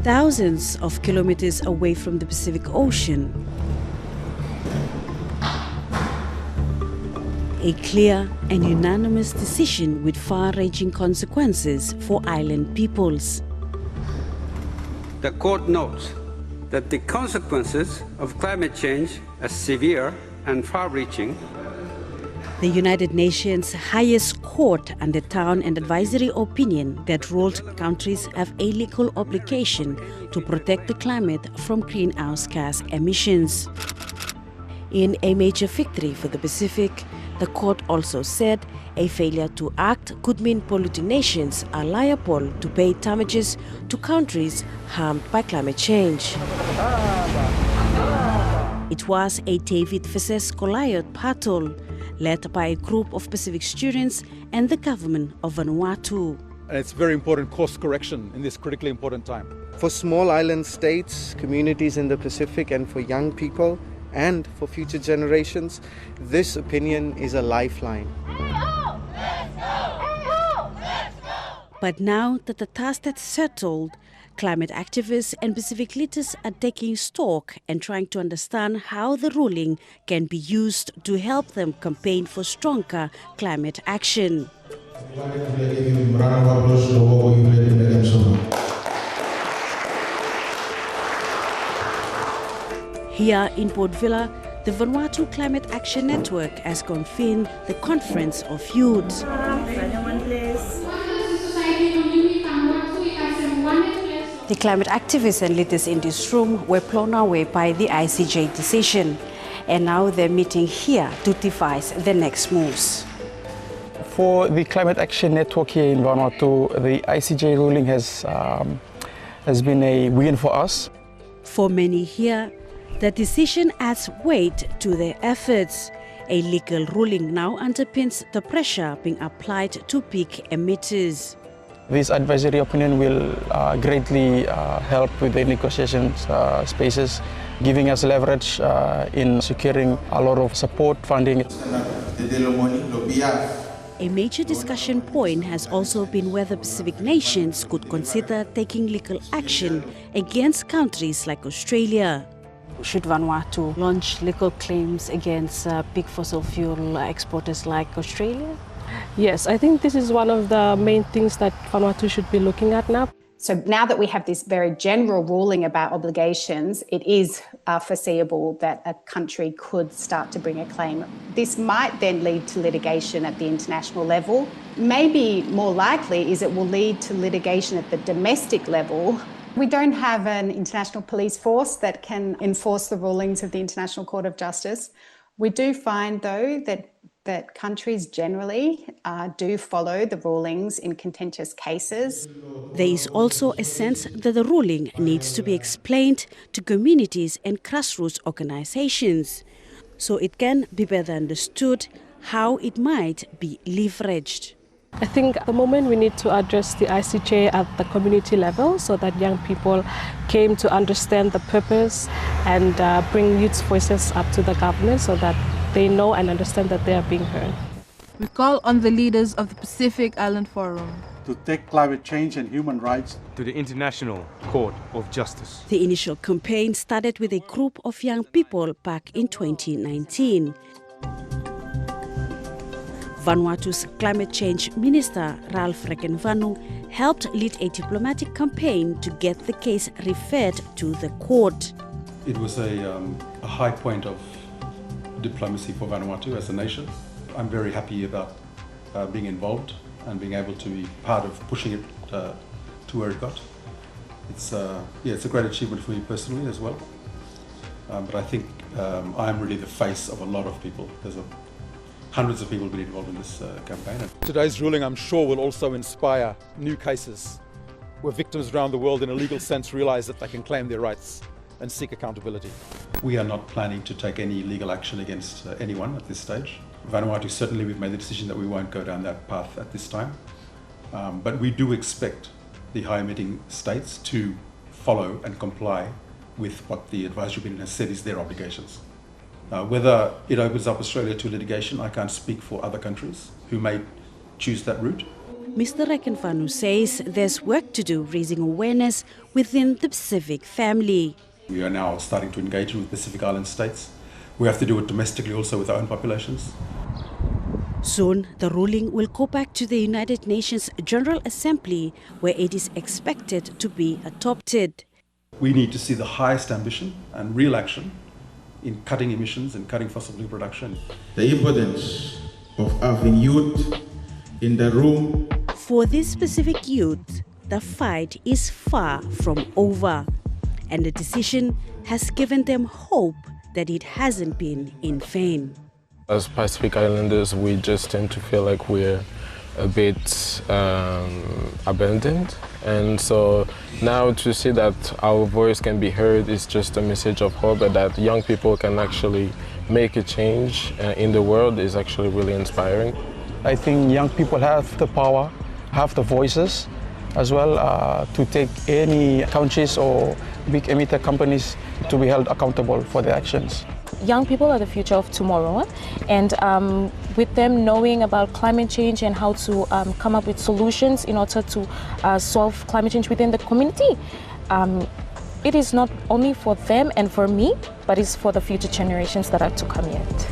thousands of kilometers away from the Pacific Ocean. A clear and unanimous decision with far-reaching consequences for island peoples. The court notes that the consequences of climate change are severe and far-reaching. The United Nations highest court handed down an advisory opinion that ruled countries have a legal obligation to protect the climate from greenhouse gas emissions. In a major victory for the Pacific, the court also said a failure to act could mean polluting nations are liable to pay damages to countries harmed by climate change. It was a David versus Goliath battle led by a group of Pacific students and the government of Vanuatu. And it's very important course correction in this critically important time. For small island states, communities in the Pacific, and for young people, and for future generations, this opinion is a lifeline. But now that the dust has settled, climate activists and Pacific leaders are taking stock and trying to understand how the ruling can be used to help them campaign for stronger climate action. Here in Port Vila, the Vanuatu Climate Action Network has convened the Conference of Youth. The climate activists and leaders in this room were blown away by the ICJ decision, and now they're meeting here to devise the next moves. For the Climate Action Network here in Vanuatu, the ICJ ruling has been a win for us. For many here, the decision adds weight to their efforts. A legal ruling now underpins the pressure being applied to big emitters. This advisory opinion will greatly help with the negotiation spaces, giving us leverage in securing a lot of support funding. A major discussion point has also been whether Pacific nations could consider taking legal action against countries like Australia. Should Vanuatu launch legal claims against big fossil fuel exporters like Australia? Yes, I think this is one of the main things that Vanuatu should be looking at now. So now that we have this very general ruling about obligations, it is foreseeable that a country could start to bring a claim. This might then lead to litigation at the international level. Maybe more likely is it will lead to litigation at the domestic level. We don't have an international police force that can enforce the rulings of the International Court of Justice. We do find, though, that countries generally do follow the rulings in contentious cases. There is also a sense that the ruling needs to be explained to communities and grassroots organizations, so it can be better understood how it might be leveraged. I think at the moment we need to address the ICJ at the community level so that young people came to understand the purpose and bring youth voices up to the government so that they know and understand that they are being heard. We call on the leaders of the Pacific Island Forum to take climate change and human rights to the International Court of Justice. The initial campaign started with a group of young people back in 2019. Vanuatu's climate change minister, Ralph Rekenvanu, helped lead a diplomatic campaign to get the case referred to the court. It was a high point of diplomacy for Vanuatu as a nation. I'm very happy about being involved and being able to be part of pushing it to where it got. It's a great achievement for me personally as well. But I think I'm really the face of a lot of people. There's hundreds of people been involved in this campaign. Today's ruling, I'm sure, will also inspire new cases where victims around the world in a legal sense realize that they can claim their rights and seek accountability. We are not planning to take any legal action against anyone at this stage. Vanuatu, certainly we've made the decision that we won't go down that path at this time. But we do expect the high emitting states to follow and comply with what the advisory opinion has said is their obligations. Whether it opens up Australia to litigation, I can't speak for other countries who may choose that route. Mr. Rekenfanu says there's work to do raising awareness within the Pacific family. We are now starting to engage with Pacific Island states. We have to do it domestically also with our own populations. Soon, the ruling will go back to the United Nations General Assembly, where it is expected to be adopted. We need to see the highest ambition and real action in cutting emissions and cutting fossil fuel production. The importance of having youth in the room. For this specific youth, the fight is far from over, and the decision has given them hope that it hasn't been in vain. As Pacific Islanders, we just tend to feel like we're a bit abandoned, and so now to see that our voice can be heard is just a message of hope, and that young people can actually make a change in the world is actually really inspiring. I think young people have the power, have the voices as well to take any countries or big emitter companies to be held accountable for their actions. Young people are the future of tomorrow, and with them knowing about climate change and how to come up with solutions in order to solve climate change within the community, it is not only for them and for me, but it's for the future generations that are to come yet.